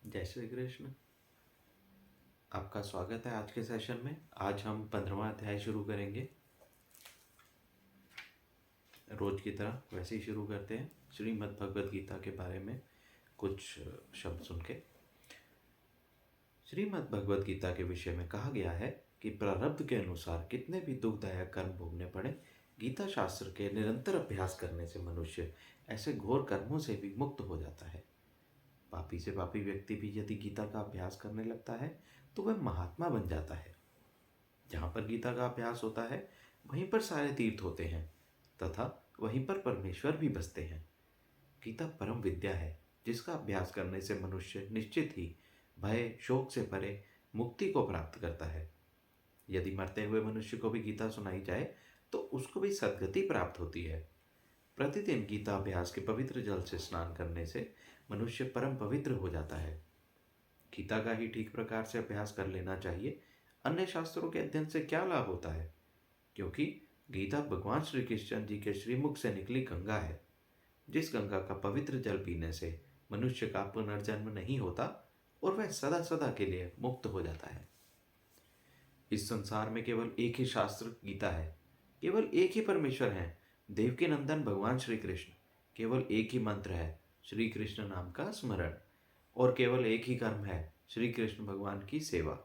जय श्री कृष्ण। आपका स्वागत है आज के सेशन में। आज हम 15वां अध्याय शुरू करेंगे। रोज की तरह वैसे ही शुरू करते हैं। श्रीमद् भगवद गीता के बारे में कुछ शब्द सुन के। श्रीमद् भगवद गीता के विषय में कहा गया है कि प्रारब्ध के अनुसार कितने भी दुखदायक कर्म भोगने पड़े, गीता शास्त्र के निरंतर अभ्यास करने से मनुष्य ऐसे घोर कर्मों से भी मुक्त हो जाता है। पापी से पापी व्यक्ति भी यदि गीता का अभ्यास करने लगता है तो वह महात्मा बन जाता है। जहाँ पर गीता का अभ्यास होता है वहीं पर सारे तीर्थ होते हैं तथा वहीं पर परमेश्वर भी बसते हैं। गीता परम विद्या है जिसका अभ्यास करने से मनुष्य निश्चित ही भय शोक से परे मुक्ति को प्राप्त करता है। यदि मरते हुए मनुष्य को भी गीता सुनाई जाए तो उसको भी सद्गति प्राप्त होती है। प्रतिदिन गीता अभ्यास के पवित्र जल से स्नान करने से मनुष्य परम पवित्र हो जाता है। गीता का ही ठीक प्रकार से अभ्यास कर लेना चाहिए। अन्य शास्त्रों के अध्ययन से क्या लाभ होता है, क्योंकि गीता भगवान श्री कृष्ण जी के श्रीमुख से निकली गंगा है। जिस गंगा का पवित्र जल पीने से मनुष्य का पुनर्जन्म नहीं होता और वह सदा सदा के लिए मुक्त हो जाता है। इस संसार में केवल एक ही शास्त्र गीता है, केवल एक ही परमेश्वर है, देवकी नंदन भगवान श्री कृष्ण। केवल एक ही मंत्र है, श्री कृष्ण नाम का स्मरण, और केवल एक ही कर्म है, श्री कृष्ण भगवान की सेवा।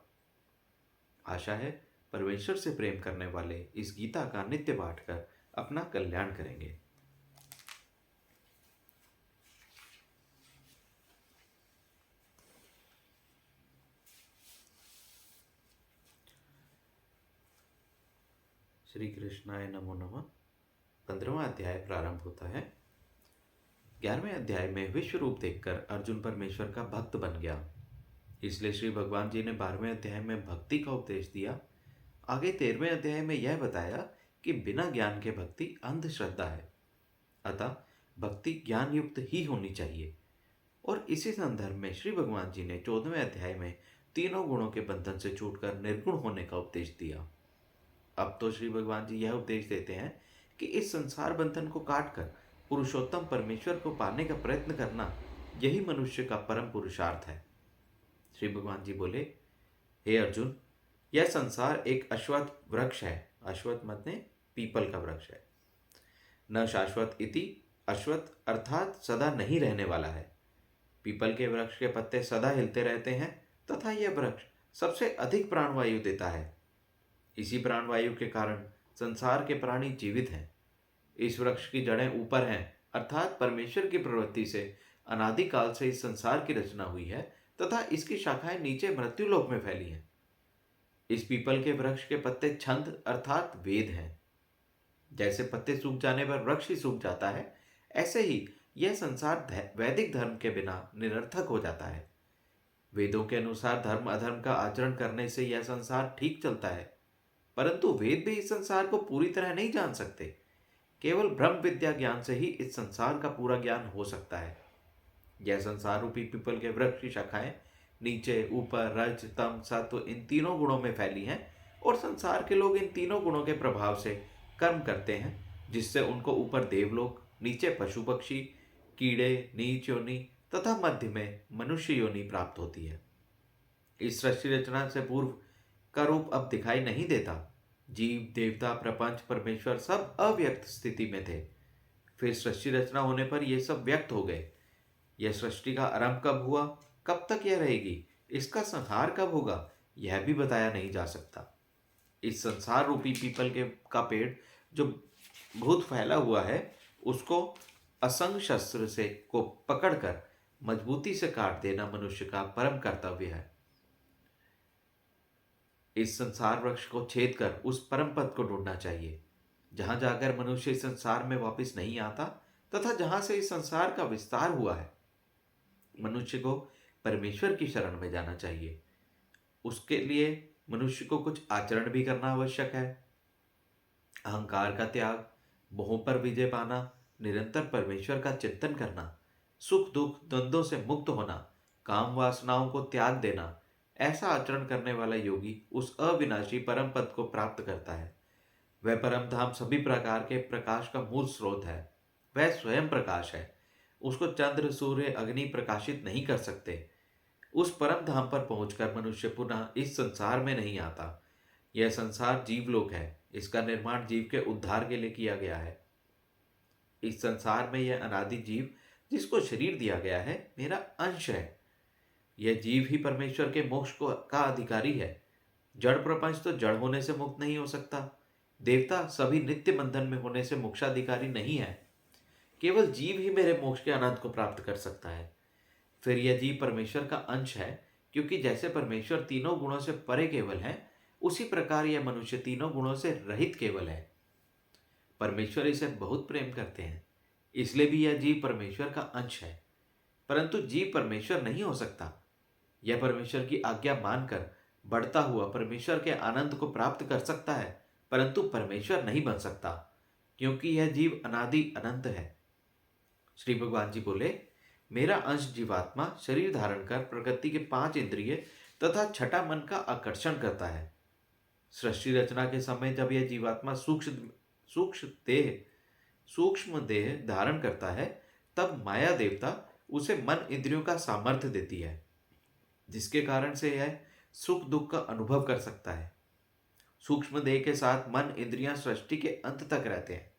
आशा है परमेश्वर से प्रेम करने वाले इस गीता का नित्य पाठ कर अपना कल्याण करेंगे। श्री कृष्णाय नमो नमः। 15वां अध्याय प्रारंभ होता है। 11वें अध्याय में विश्व रूप देखकर अर्जुन परमेश्वर का भक्त बन गया, इसलिए श्री भगवान जी ने 12वें अध्याय में भक्ति का उपदेश दिया। आगे 13वें अध्याय में यह बताया कि बिना ज्ञान के भक्ति अंधश्रद्धा है, अतः भक्ति ज्ञान युक्त ही होनी चाहिए। और इसी संदर्भ में श्री भगवान जी ने 14वें अध्याय में तीनों गुणों के बंधन से छूटकर निर्गुण होने का उपदेश दिया। अब तो श्री भगवान जी यह उपदेश देते हैं कि इस संसार बंधन को काटकर पुरुषोत्तम परमेश्वर को पाने का प्रयत्न करना, यही मनुष्य का परम पुरुषार्थ है। श्री भगवान जी बोले, हे अर्जुन, यह संसार एक अश्वत्थ वृक्ष है। अश्वत्थ मतलब पीपल का वृक्ष है। न शाश्वत इति, अश्वत्थ अर्थात सदा नहीं रहने वाला है। पीपल के वृक्ष के पत्ते सदा हिलते रहते हैं तथा यह वृक्ष सबसे अधिक प्राणवायु देता है। इसी प्राणवायु के कारण संसार के प्राणी जीवित हैं। इस वृक्ष की जड़ें ऊपर हैं, अर्थात परमेश्वर की प्रवृत्ति से अनादिकाल से इस संसार की रचना हुई है तथा इसकी शाखाएं नीचे मृत्युलोक में फैली हैं। इस पीपल के वृक्ष के पत्ते छंद अर्थात वेद हैं। जैसे पत्ते सूख जाने पर वृक्ष ही सूख जाता है, ऐसे ही यह संसार वैदिक धर्म के बिना निरर्थक हो जाता है। वेदों के अनुसार धर्म अधर्म का आचरण करने से यह संसार ठीक चलता है, परंतु वेद भी इस संसार को पूरी तरह नहीं जान सकते। केवल ब्रह्म विद्या ज्ञान से ही इस संसार का पूरा ज्ञान हो सकता है। यह संसार रूपी पीपल के वृक्ष की शाखाएं नीचे ऊपर रज तम सत्व इन तीनों गुणों में फैली हैं और संसार के लोग इन तीनों गुणों के प्रभाव से कर्म करते हैं, जिससे उनको ऊपर देवलोक, नीचे पशु पक्षी कीड़े नीच योनि तथा मध्य में मनुष्य योनि प्राप्त होती है। इस सृष्टि रचना से पूर्व का रूप अब दिखाई नहीं देता। जीव देवता प्रपंच परमेश्वर सब अव्यक्त स्थिति में थे। फिर सृष्टि रचना होने पर ये सब व्यक्त हो गए। यह सृष्टि का आरंभ कब हुआ, कब तक यह रहेगी, इसका संहार कब होगा, यह भी बताया नहीं जा सकता। इस संसार रूपी पीपल के का पेड़ जो भूत फैला हुआ है, उसको असंग शस्त्र से को पकड़कर मजबूती से काट देना मनुष्य का परम कर्तव्य है। इस संसार वृक्ष को छेद कर उस परम पद को ढूंढना चाहिए, जहां जाकर मनुष्य इस संसार में वापस नहीं आता तथा जहां से इस संसार का विस्तार हुआ है। मनुष्य को परमेश्वर की शरण में जाना चाहिए। उसके लिए मनुष्य को कुछ आचरण भी करना आवश्यक है। अहंकार का त्याग, मोह पर विजय पाना, निरंतर परमेश्वर का चिंतन करना, सुख दुख द्वंद्वों से मुक्त होना, काम वासनाओं को त्याग देना, ऐसा आचरण करने वाला योगी उस अविनाशी परम पद को प्राप्त करता है। वह परम धाम सभी प्रकार के प्रकाश का मूल स्रोत है। वह स्वयं प्रकाश है। उसको चंद्र सूर्य अग्नि प्रकाशित नहीं कर सकते। उस परम धाम पर पहुंचकर मनुष्य पुनः इस संसार में नहीं आता। यह संसार जीवलोक है। इसका निर्माण जीव के उद्धार के लिए किया गया है। इस संसार में यह अनादि जीव जिसको शरीर दिया गया है मेरा अंश है। यह जीव ही परमेश्वर के मोक्ष को का अधिकारी है। जड़ प्रपंच तो जड़ होने से मुक्त नहीं हो सकता। देवता सभी नित्य बंधन में होने से मोक्षाधिकारी नहीं है। केवल जीव ही मेरे मोक्ष के आनंद को प्राप्त कर सकता है। फिर यह जीव परमेश्वर का अंश है, क्योंकि जैसे परमेश्वर तीनों गुणों से परे केवल है, उसी प्रकार यह मनुष्य तीनों गुणों से रहित केवल है। परमेश्वर इसे बहुत प्रेम करते हैं, इसलिए भी यह जीव परमेश्वर का अंश है। परंतु जीव परमेश्वर नहीं हो सकता। यह परमेश्वर की आज्ञा मानकर बढ़ता हुआ परमेश्वर के आनंद को प्राप्त कर सकता है, परंतु परमेश्वर नहीं बन सकता, क्योंकि यह जीव अनादि अनंत है। श्री भगवान जी बोले, मेरा अंश जीवात्मा शरीर धारण कर प्रकृति के 5 इंद्रिय तथा छठा मन का आकर्षण करता है। सृष्टि रचना के समय जब यह जीवात्मा सूक्ष्म देह धारण करता है, तब माया देवता उसे मन इंद्रियों का सामर्थ्य देती है, जिसके कारण से यह सुख दुख का अनुभव कर सकता है। सूक्ष्म देह के साथ मन इंद्रियां सृष्टि के अंत तक रहते हैं।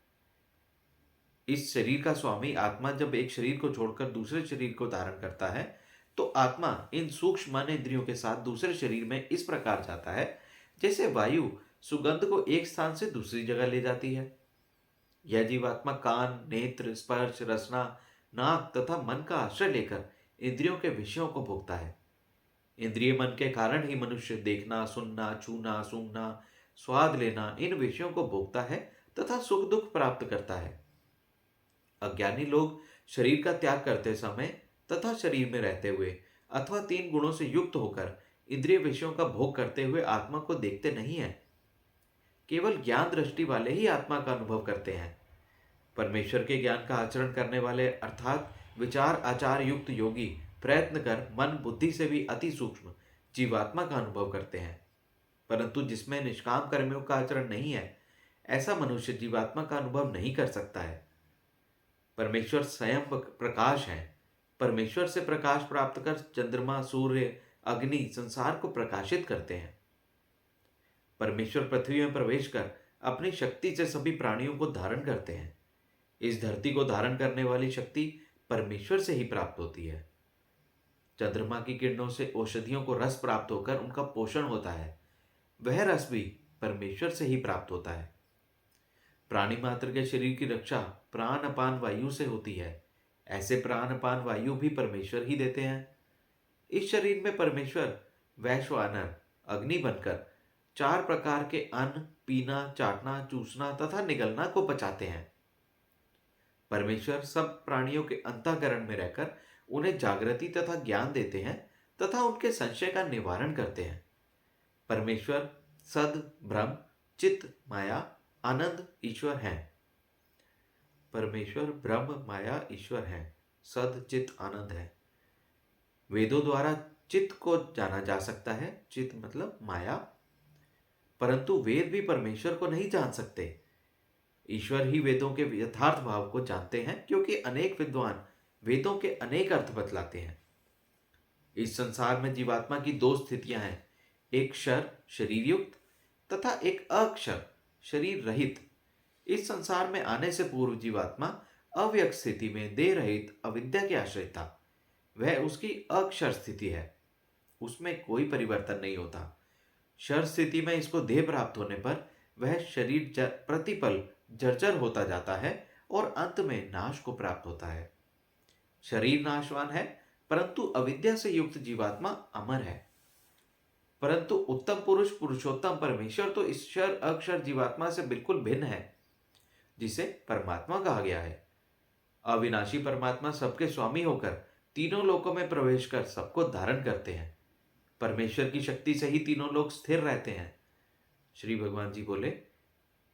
इस शरीर का स्वामी आत्मा जब एक शरीर को छोड़कर दूसरे शरीर को धारण करता है, तो आत्मा इन सूक्ष्म मन इंद्रियों के साथ दूसरे शरीर में इस प्रकार जाता है जैसे वायु सुगंध को एक स्थान से दूसरी जगह ले जाती है। यह जीवात्मा कान, नेत्र, स्पर्श, रसना, नाक तथा मन का आश्रय लेकर इंद्रियों के विषयों को भोगता है। इंद्रिय मन के कारण ही मनुष्य देखना, सुनना, छूना, सूंघना, स्वाद लेना इन विषयों को भोगता है तथा सुख दुख प्राप्त करता है। अज्ञानी लोग शरीर का त्याग करते समय तथा शरीर में रहते हुए अथवा 3 गुणों से युक्त होकर इंद्रिय विषयों का भोग करते हुए आत्मा को देखते नहीं है। केवल ज्ञान दृष्टि वाले ही आत्मा का अनुभव करते हैं। परमेश्वर के ज्ञान का आचरण करने वाले अर्थात विचार आचार युक्त योगी प्रयत्न कर मन बुद्धि से भी अति सूक्ष्म जीवात्मा का अनुभव करते हैं। परंतु जिसमें निष्काम कर्मियों का आचरण नहीं है, ऐसा मनुष्य जीवात्मा का अनुभव नहीं कर सकता है। परमेश्वर स्वयं प्रकाश है। परमेश्वर से प्रकाश प्राप्त कर चंद्रमा, सूर्य, अग्नि संसार को प्रकाशित करते हैं। परमेश्वर पृथ्वी में प्रवेश कर अपनी शक्ति से सभी प्राणियों को धारण करते हैं। इस धरती को धारण करने वाली शक्ति परमेश्वर से ही प्राप्त होती है। चंद्रमा की किरणों से औषधियों को रस प्राप्त होकर उनका पोषण होता है। वह रस भी परमेश्वर से ही प्राप्त होता है। प्राणी मात्र के शरीर की रक्षा प्राण अपान वायु से होती है। ऐसे प्राण अपान वायु भी परमेश्वर ही देते हैं। इस शरीर में परमेश्वर वैश्वानर अग्नि बनकर 4 प्रकार के अन्न, पीना, चाटना, चूसना तथा निगलना को पचाते हैं। परमेश्वर सब प्राणियों के अंतःकरण में रहकर उन्हें जागृति तथा ज्ञान देते हैं तथा उनके संशय का निवारण करते हैं। परमेश्वर सद, ब्रह्म, चित्त, माया, आनंद ईश्वर हैं। परमेश्वर ब्रह्म, माया, ईश्वर हैं। सद, चित्त, आनंद है। वेदों द्वारा चित्त को जाना जा सकता है। चित्त मतलब माया। परंतु वेद भी परमेश्वर को नहीं जान सकते। ईश्वर ही वेदों के यथार्थ भाव को जानते हैं, क्योंकि अनेक विद्वान वेदों के अनेक अर्थ बतलाते हैं। इस संसार में जीवात्मा की 2 स्थितियां हैं, एक क्षर शरीर युक्त तथा एक अक्षर शरीर रहित। इस संसार में आने से पूर्व जीवात्मा अव्यक्त स्थिति में देह रहित अविद्या के आश्रित था। वह उसकी अक्षर स्थिति है। उसमें कोई परिवर्तन नहीं होता। क्षर स्थिति में इसको देह प्राप्त होने पर वह शरीर प्रतिपल जर्जर होता जाता है और अंत में नाश को प्राप्त होता है। शरीर नाशवान है, परंतु अविद्या से युक्त जीवात्मा अमर है। परंतु उत्तम पुरुष पुरुषोत्तम परमेश्वर तो इस क्षर अक्षर जीवात्मा से बिल्कुल भिन्न है, जिसे परमात्मा कहा गया है। अविनाशी परमात्मा सबके स्वामी होकर तीनों लोकों में प्रवेश कर सबको धारण करते हैं। परमेश्वर की शक्ति से ही तीनों लोग स्थिर रहते हैं। श्री भगवान जी बोले,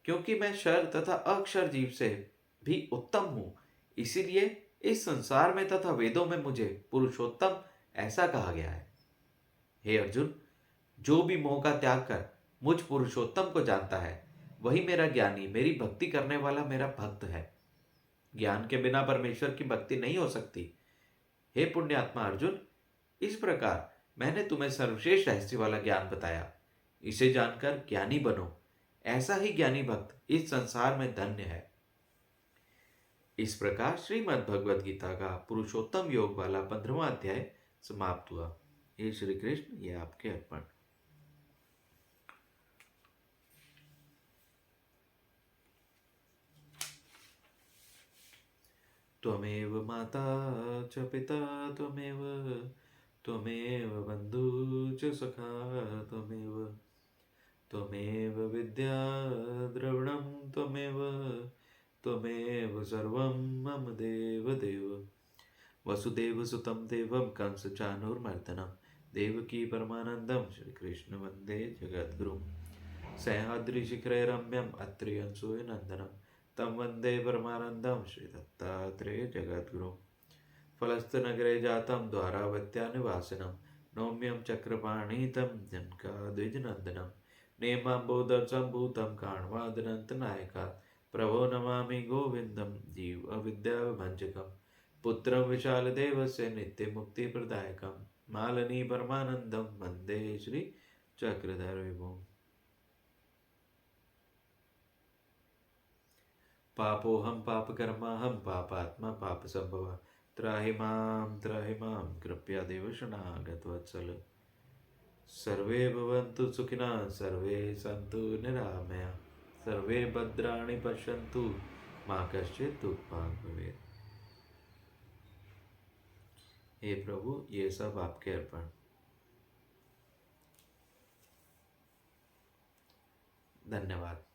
क्योंकि मैं क्षर तथा अक्षर जीव से भी उत्तम हूं, इसीलिए इस संसार में तथा वेदों में मुझे पुरुषोत्तम ऐसा कहा गया है। हे अर्जुन, जो भी मोह का त्याग कर मुझ पुरुषोत्तम को जानता है, वही मेरा ज्ञानी, मेरी भक्ति करने वाला मेरा भक्त है। ज्ञान के बिना परमेश्वर की भक्ति नहीं हो सकती। हे पुण्यात्मा अर्जुन, इस प्रकार मैंने तुम्हें सर्वश्रेष्ठ रहस्य वाला ज्ञान बताया, इसे जानकर ज्ञानी बनो। ऐसा ही ज्ञानी भक्त इस संसार में धन्य है। इस प्रकार श्रीमद् भगवद गीता का पुरुषोत्तम योग वाला 15वां अध्याय समाप्त हुआ। ये श्री कृष्ण, ये आपके अर्पण। त्वमेव माता च पिता त्वमेव, त्वमेव बन्धु च सखा त्वमेव, त्वमेव विद्या द्रविणं त्वमेव, त्वमेव सर्वं मम देवदेव। वसुदेवसुतं देवं कंसचाणूरमर्दनं, देवकी परमानन्दं श्रीकृष्ण वन्दे जगद्गुरुं। सह्याद्रिशिखरे रम्यम् अत्र्यंशूयनन्दनं, तं वन्दे परमानन्दं श्रीदत्तात्रेय जगद्गुरुं। फलस्तनगरे जातं द्वारावत्यानिवासिनं, नौम्यं चक्रपाणितं जनकाद्विजनन्दनं। नेमाम्बोदरसम्भूतं काण्वादनन्तनायकात्, प्रभो नमामि गोविन्दं जीवविद्याभञ्जकं। पुत्रं विशालदेवस्य नित्यमुक्तिप्रदायकं, मालनी परमानन्दं वन्दे श्रीचक्रधरविभुम्। पापोऽहं पापकर्माहं पापात्मा पापसम्भवः, त्राहि मां कृपया देव शरणागतवत्सल। सर्वे भवन्तु सुखिनः, सर्वे सन्तु निरामया, सर्वे भद्राणि पश्यन्तु, मां कश्चित् दुःखभाग् भवेत्। हे प्रभु, ये सब आपके अर्पण। धन्यवाद।